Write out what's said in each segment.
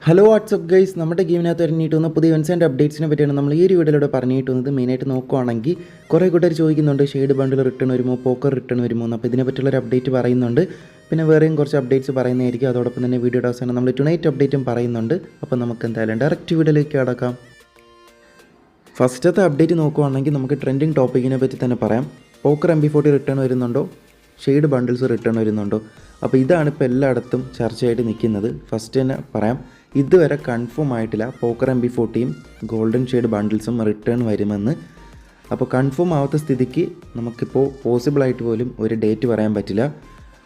Hello WhatsApp guys, നമ്മുടെ ഗെയിമിനകത്ത് ഇറങ്ങിയിട്ട് വന്ന പുതിയ ഇവൻസ് ആൻഡ് അപ്ഡേറ്റ്സിനെ പറ്റിയാണ് നമ്മൾ ഈ ഒരു വീഡിയോയിലൂടെ പറഞ്ഞിട്ട് വന്നത്. മെയിനായിട്ട് നോക്കുകയാണെങ്കിൽ കുറേ കൂട്ടർ ചോദിക്കുന്നുണ്ട് ഷെയ്ഡ് ബണ്ടിൽ റിട്ടേൺ വരുമോ, പോക്കർ റിട്ടേൺ വരുമോ എന്ന്. അപ്പോൾ ഇതിനെ പറ്റിയുള്ളൊരു അപ്ഡേറ്റ് പറയുന്നുണ്ട്. പിന്നെ വേറെയും കുറച്ച് അപ്ഡേറ്റ്സ് പറയുന്നതായിരിക്കും. അതോടൊപ്പം തന്നെ വീഡിയോയുടെ അവസാനം നമ്മൾ ടുനൈറ്റ് അപ്ഡേറ്റും പറയുന്നുണ്ട്. അപ്പോൾ നമുക്ക് എന്തായാലും ഡയറക്റ്റ് വീഡിയോയിലേക്ക് കടക്കാം. ഫസ്റ്റത്തെ അപ്ഡേറ്റ് നോക്കുകയാണെങ്കിൽ നമുക്ക് ട്രെൻഡിങ് ടോപ്പിക്കിനെ പറ്റി തന്നെ പറയാം. പോക്കർ MP40 റിട്ടേൺ വരുന്നുണ്ടോ, ഷെയ്ഡ് ബണ്ടിൽസ് റിട്ടേൺ വരുന്നുണ്ടോ. അപ്പോൾ ഇതാണ് ഇപ്പോൾ എല്ലായിടത്തും ചർച്ചയായിട്ട് നിൽക്കുന്നത്. ഫസ്റ്റ് തന്നെ പറയാം, ഇതുവരെ കൺഫേം ആയിട്ടില്ല പോക്കർ MP40യും ഗോൾഡൻ ഷെയ്ഡ് ബണ്ടിൽസും റിട്ടേൺ വരുമെന്ന്. അപ്പോൾ കൺഫേം ആവാത്ത സ്ഥിതിക്ക് നമുക്കിപ്പോൾ പോസിബിളായിട്ട് പോലും ഒരു ഡേറ്റ് പറയാൻ പറ്റില്ല.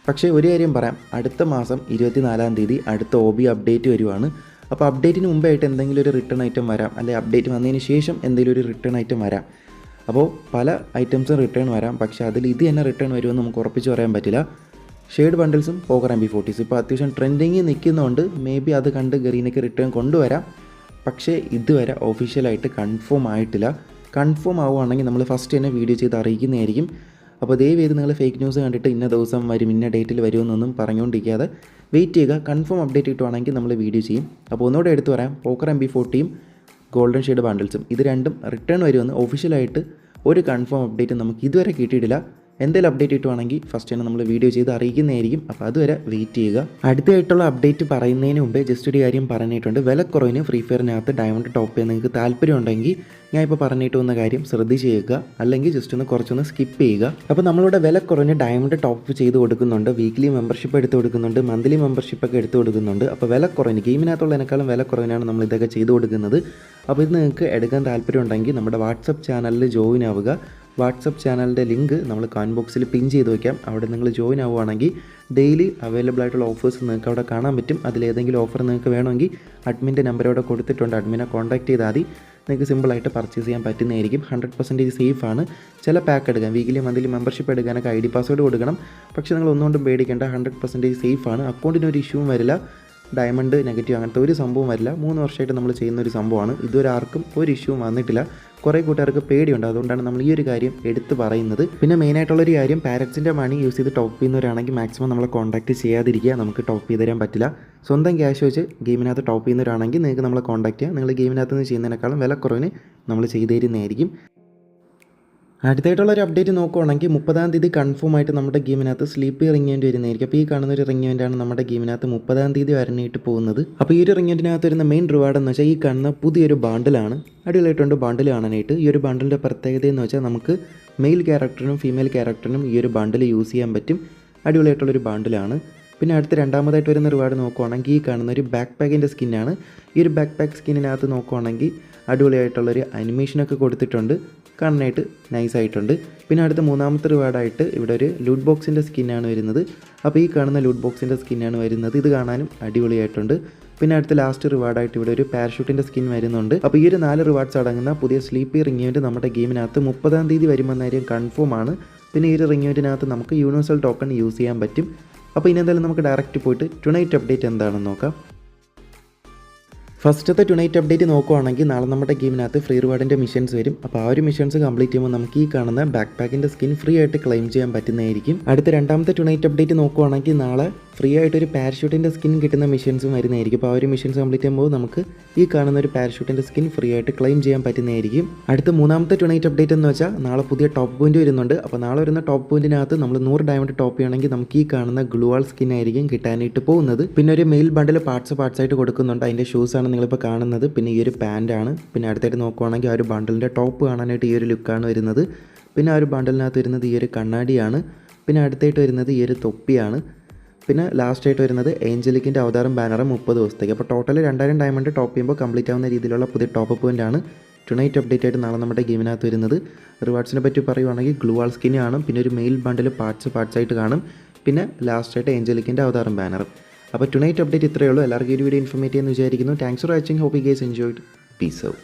പക്ഷേ ഒരു കാര്യം പറയാം, അടുത്ത മാസം 24-ാം തീയതി അടുത്ത OB അപ്ഡേറ്റ് വരുവാണ്. അപ്പോൾ അപ്ഡേറ്റിന് മുമ്പായിട്ട് എന്തെങ്കിലും ഒരു റിട്ടേൺ ഐറ്റം വരാം, അല്ലെങ്കിൽ അപ്ഡേറ്റ് വന്നതിന് ശേഷം എന്തെങ്കിലും ഒരു റിട്ടേൺ ഐറ്റം വരാം. അപ്പോൾ പല ഐറ്റംസും റിട്ടേൺ വരാം, പക്ഷേ അതിൽ ഇത് തന്നെ റിട്ടേൺ വരുമെന്ന് നമുക്ക് ഉറപ്പിച്ച് പറയാൻ പറ്റില്ല. ഷെയ്ഡ് ബണ്ടിൽസും പോക്കർ MP40s ഇപ്പോൾ അത്യാവശ്യം ട്രെൻഡിങ് നിൽക്കുന്നതുകൊണ്ട് മേ ബി അത് കണ്ട് ഗറീനയ്ക്ക് റിട്ടേൺ കൊണ്ടുവരാം. പക്ഷേ ഇതുവരെ ഒഫീഷ്യലായിട്ട് കൺഫേം ആയിട്ടില്ല. കൺഫേം ആവുകയാണെങ്കിൽ നമ്മൾ ഫസ്റ്റ് തന്നെ വീഡിയോ ചെയ്ത് അറിയിക്കുന്നതായിരിക്കും. അപ്പോൾ ദയവേത് നിങ്ങൾ ഫേക്ക് ന്യൂസ് കണ്ടിട്ട് ഇന്ന ദിവസം വരും, ഇന്ന ഡേറ്റിൽ വരുമെന്നൊന്നും പറഞ്ഞുകൊണ്ടിരിക്കാതെ വെയിറ്റ് ചെയ്യുക. കൺഫേം അപ്ഡേറ്റ് കിട്ടുവാണെങ്കിൽ നമ്മൾ വീഡിയോ ചെയ്യും. അപ്പോൾ ഒന്നുകൂടെ എടുത്തു പറയാം, പോക്കർ MP40യും ഗോൾഡൻ ഷെയ്ഡ് ബണ്ടിൽസും ഇത് രണ്ടും റിട്ടേൺ വരുമെന്ന് ഒഫീഷ്യലായിട്ട് ഒരു കൺഫേം അപ്ഡേറ്റ് നമുക്ക് ഇതുവരെ കിട്ടിയിട്ടില്ല. എന്തെങ്കിലും അപ്ഡേറ്റ് കിട്ടുവാണെങ്കിൽ ഫസ്റ്റ് തന്നെ നമ്മൾ വീഡിയോ ചെയ്ത് അറിയിക്കുന്നതായിരിക്കും. അപ്പോൾ അതുവരെ വെയിറ്റ് ചെയ്യുക. അടുത്തായിട്ടുള്ള അപ്ഡേറ്റ് പറയുന്നതിന് മുമ്പേ ജസ്റ്റ് ഒരു കാര്യം പറഞ്ഞിട്ടുണ്ട്. വിലക്കുറവിന് ഫ്രീ ഫയറിനകത്ത് ഡയമണ്ട് ടോപ്പ് ചെയ്യാൻ നിങ്ങൾക്ക് താല്പര്യം ഉണ്ടെങ്കിൽ ഞാൻ ഇപ്പോൾ പറഞ്ഞിട്ട് വന്ന കാര്യം ശ്രദ്ധിച്ച് ചെയ്യുക, അല്ലെങ്കിൽ ജസ്റ്റ് ഒന്ന് കുറച്ചൊന്ന് സ്കിപ്പ് ചെയ്യുക. അപ്പോൾ നമ്മളിവിടെ വിലക്കുറവിന് ഡയമണ്ട് ടോപ്പ് ചെയ്ത് കൊടുക്കുന്നുണ്ട്, വീക്ക്ലി മെമ്പർഷിപ്പ് എടുത്ത് കൊടുക്കുന്നുണ്ട്, മന്ത്ലി മെമ്പർഷിപ്പൊക്കെ എടുത്ത് കൊടുക്കുന്നുണ്ട്. അപ്പോൾ വിലക്കുറവിന് ഗെയിമിനകത്തുള്ളതിനേക്കാളും വിലക്കുറവിനാണ് നമ്മൾ ഇതൊക്കെ ചെയ്ത് കൊടുക്കുന്നത്. അപ്പോൾ ഇത് നിങ്ങൾക്ക് എടുക്കാൻ താല്പര്യം ഉണ്ടെങ്കിൽ നമ്മുടെ വാട്സപ്പ് ചാനലിൽ ജോയിൻ ആവുക. വാട്സപ്പ് ചാനലിൻ്റെ ലിങ്ക് നമ്മൾ കമൻറ്റ് ബോക്സിൽ പിൻ ചെയ്ത് വയ്ക്കാം. അവിടെ നിങ്ങൾ ജോയിൻ ആവുകയാണെങ്കിൽ ഡെയിലി അവൈലബിൾ ആയിട്ടുള്ള ഓഫേഴ്സ് നിങ്ങൾക്ക് അവിടെ കാണാൻ പറ്റും. അതിലേതെങ്കിലും ഓഫർ നിങ്ങൾക്ക് വേണമെങ്കിൽ അഡ്മിൻ്റെ നമ്പർ അവിടെ കൊടുത്തിട്ടുണ്ട്, അഡ്മിനെ കോൺടാക്ട് ചെയ്താൽ മതി. നിങ്ങൾക്ക് സിമ്പിളായിട്ട് പർച്ചേസ് ചെയ്യാൻ പറ്റുന്നതായിരിക്കും. 100% സേഫാണ്. ചില പാക്ക് എടുക്കാം, വീക്കിലി മന്ത്ലി മെമ്പർഷിപ്പ് എടുക്കാനൊക്കെ ID പാസ്വേഡ് കൊടുക്കണം. പക്ഷേ നിങ്ങൾ ഒന്നുകൊണ്ടും പേടിക്കേണ്ട, 100% സേഫാണ്. അക്കൗണ്ടിനൊരു ഇഷ്യൂവും വരില്ല, ഡയമണ്ട് നെഗറ്റീവ് അങ്ങനത്തെ ഒരു സംഭവം വരില്ല. 3 വർഷമായിട്ട് നമ്മൾ ചെയ്യുന്നൊരു സംഭവമാണ്. ഇതുവരെ ആർക്കും ഒരു ഇഷ്യൂവും വന്നിട്ടില്ല. കുറേ കൂട്ടുകാർക്ക് പേടിയുണ്ട്, അതുകൊണ്ടാണ് നമ്മൾ ഈ ഒരു കാര്യം എടുത്ത് പറയുന്നത്. പിന്നെ മെയിനായിട്ടുള്ളൊരു കാര്യം, പാരൻസിൻ്റെ മണി യൂസ് ചെയ്ത് ടോപ്പ് ചെയ്യുന്നവരാണെങ്കിൽ മാക്സിമം നമ്മളെ കോൺടാക്ട് ചെയ്യാതിരിക്കുക. നമുക്ക് ടോപ്പ് ചെയ്ത് തരാൻ പറ്റില്ല. സ്വന്തം ക്യാഷ് വെച്ച് ഗെയിമിനകത്ത് ടോപ്പ് ചെയ്യുന്നവരാണെങ്കിൽ നിങ്ങൾക്ക് നമ്മളെ കോൺടാക്ട് ചെയ്യാം. നിങ്ങൾ ഗെയിമിനകത്ത് നിന്ന് ചെയ്യുന്നതിനേക്കാളും വിലക്കുറവിന് നമ്മൾ ചെയ്തു തരുന്നതായിരിക്കും. അടുത്തായിട്ടുള്ളൊരു അപ്ഡേറ്റ് നോക്കുകയാണെങ്കിൽ 30-ാം തീയതി കൺഫേം ആയിട്ട് നമ്മുടെ ഗെയിമിനകത്ത് സ്ലീപ്പി റിംഗ് ഇവൻ്റ് വരുന്നതായിരിക്കും. അപ്പോൾ ഈ കാണുന്നൊരു റിംഗ് ഇവൻ്റാണ് നമ്മുടെ ഗെയിമിനകത്ത് 30-ാം തീയതി വരാനായിട്ട് പോകുന്നത്. അപ്പോൾ ഈ ഒരു റിംഗ് ഇവൻ്റിനകത്ത് വരുന്ന മെയിൻ റിവാർഡ് എന്ന് വെച്ചാൽ ഈ കാണുന്ന പുതിയൊരു ബണ്ടിലാണ്. അടിപൊളിയായിട്ടുണ്ട് ബണ്ടിൽ കാണാനായിട്ട്. ഈ ഒരു ബണ്ടിലിൻ്റെ പ്രത്യേകത എന്ന് വെച്ചാൽ നമുക്ക് മെയിൽ ക്യാരക്ടറിനും ഫീമെയിൽ ക്യാരക്ടറിനും ഈ ഒരു ബണ്ടിൽ യൂസ് ചെയ്യാൻ പറ്റും. അടിപൊളിയായിട്ടുള്ളൊരു ബണ്ടിലാണ്. പിന്നെ അടുത്ത് രണ്ടാമതായിട്ട് വരുന്ന റിവാർഡ് നോക്കുകയാണെങ്കിൽ ഈ കാണുന്ന ഒരു ബാക്ക് പാക്കിൻ്റെ സ്കിന്നാണ്. ഈ ഒരു ബാക്ക് പാക്ക് സ്കിന്നിനകത്ത് നോക്കുകയാണെങ്കിൽ അടിപൊളിയായിട്ടുള്ളൊരു അനിമേഷനൊക്കെ കൊടുത്തിട്ടുണ്ട്, കാണാനായിട്ട് നൈസായിട്ടുണ്ട്. പിന്നെ അടുത്ത മൂന്നാമത്തെ റിവാർഡായിട്ട് ഇവിടെ ഒരു ലൂട്ട് ബോക്സിൻ്റെ സ്കിന്നാണ് വരുന്നത്. അപ്പോൾ ഈ കാണുന്ന ലൂട്ട് ബോക്സിൻ്റെ സ്കിന്നാണ് വരുന്നത്. ഇത് കാണാനും അടിപൊളിയായിട്ടുണ്ട്. പിന്നെ അടുത്ത ലാസ്റ്റ് റിവാർഡായിട്ട് ഇവിടെ ഒരു പാരഷൂട്ടിൻ്റെ സ്കിൻ വരുന്നുണ്ട്. അപ്പോൾ ഈ ഒരു 4 റിവാർഡ്സ് അടങ്ങുന്ന പുതിയ സ്ലീപ്പി റിംഗ് ഇവൻ്റ് നമ്മുടെ ഗെയിമിനകത്ത് 30-ാം തീയതി വരുമെന്ന കാര്യം കൺഫേം ആണ്. പിന്നെ ഈ ഒരു റിംഗ് ഇവൻ്റിനകത്ത് നമുക്ക് യൂണിവേഴ്സൽ ടോക്കൺ യൂസ് ചെയ്യാൻ പറ്റും. അപ്പോൾ ഇനി എന്തായാലും നമുക്ക് ഡയറക്റ്റ് പോയിട്ട് ടുനൈറ്റ് അപ്ഡേറ്റ് എന്താണെന്ന് നോക്കാം. ഫസ്റ്റത്തെ ടുനൈറ്റ് അപ്ഡേറ്റ് നോക്കുകയാണെങ്കിൽ നാളെ നമ്മുടെ ഗെയിമിനകത്ത് ഫ്രീ റിവാർഡിൻ്റെ മിഷൻസ് വരും. അപ്പോൾ ആ ഒരു മിഷൻസ് കംപ്ലീറ്റ് ചെയ്യുമ്പോൾ നമുക്ക് ഈ കാണുന്ന ബാക്ക് പാക്കിൻ്റെ സ്കിൻ ഫ്രീ ആയിട്ട് ക്ലെയിം ചെയ്യാൻ പറ്റുന്നതായിരിക്കും. അടുത്ത രണ്ടാമത്തെ ടുനൈറ്റ് അപ്ഡേറ്റ് നോക്കുകയാണെങ്കിൽ നാളെ ഫ്രീ ആയിട്ടൊരു പാരഷൂട്ടിൻ്റെ സ്കിൻ കിട്ടുന്ന മിഷൻസും വരുന്നതായിരിക്കും. അപ്പോൾ ആ ഒരു മിഷൻസ് കംപ്ലീറ്റ് ചെയ്യുമ്പോൾ നമുക്ക് ഈ കാണുന്ന ഒരു പാരഷൂട്ടിൻ്റെ സ്കിൻ ഫ്രീ ആയിട്ട് ക്ലെയിം ചെയ്യാൻ പറ്റുന്നതായിരിക്കും. അടുത്ത മൂന്നാമത്തെ ടുനൈറ്റ് അപ്ഡേറ്റ് എന്ന് വെച്ചാൽ നാളെ പുതിയ ടോപ്പ് പോയിന്റ് വരുന്നുണ്ട്. അപ്പോൾ നാളെ വരുന്ന ടോപ്പ് പോയിന്റിനകത്ത് നമ്മൾ 100 ഡയമണ്ട് ടോപ്പ് ചെയ്യുകയാണെങ്കിൽ നമുക്ക് ഈ കാണുന്ന ഗ്ലൂവാൾ സ്കിൻ ആയിരിക്കും കിട്ടാനായിട്ട് പോകുന്നത്. പിന്നെ ഒരു മെയിൽ ബണ്ടിൽ പാർട്സ് ആയിട്ട് കൊടുക്കുന്നുണ്ട്. അതിൻ്റെ ഷൂസാണ് നിങ്ങളിപ്പോൾ കാണുന്നത്. പിന്നെ ഈ ഒരു പാൻറ്റാണ്. പിന്നെ അടുത്തായിട്ട് നോക്കുകയാണെങ്കിൽ ആ ഒരു ബണ്ടിലിൻ്റെ ടോപ്പ് കാണാനായിട്ട് ഈ ഒരു ലുക്കാണ് വരുന്നത്. പിന്നെ ആ ഒരു ബണ്ടിലിനകത്ത് വരുന്നത് ഈ ഒരു കണ്ണാടിയാണ്. പിന്നെ അടുത്തായിട്ട് വരുന്നത് ഈ ഒരു തൊപ്പിയാണ്. പിന്നെ ലാസ്റ്റായിട്ട് വരുന്നത് ഏഞ്ചലിക്കിൻ്റെ അവതാരം ബാനറും 30 ദിവസത്തേക്ക്. അപ്പോൾ ടോട്ടൽ 2000 ഡയമണ്ട് ടോപ്പ് ചെയ്യുമ്പോൾ കംപ്ലീറ്റ് ആവുന്ന രീതിയിലുള്ള പുതിയ ടോപ്പ് പോയിൻ്റാണ് ടുനൈറ്റ് അപ്ഡേറ്റ് ആയിട്ട് നാളെ നമ്മുടെ ഗെയിമിനകത്ത് വരുന്നത്. റിവാർഡ്സിനെ പറ്റി പറയുവാണെങ്കിൽ ഗ്ലൂവാൾ സ്കിൻ കാണും, പിന്നെ ഒരു മെയിൽ ബണ്ടിൽ പാർട്സ് ആയിട്ട് കാണും, പിന്നെ ലാസ്റ്റായിട്ട് ഏഞ്ചലിക്കിൻ്റെ അവതാരം ബാനറും. അപ്പോൾ ടുനൈറ്റ് അപ്ഡേറ്റ് ഇത്രയേ ഉള്ളൂ. എല്ലാവർക്കും ഈ വീഡിയോ ഇൻഫോർമേറ്റീവ് എന്ന് വിചാരിക്കുന്നു. Thanks for watching. Hope you guys enjoyed. Peace out.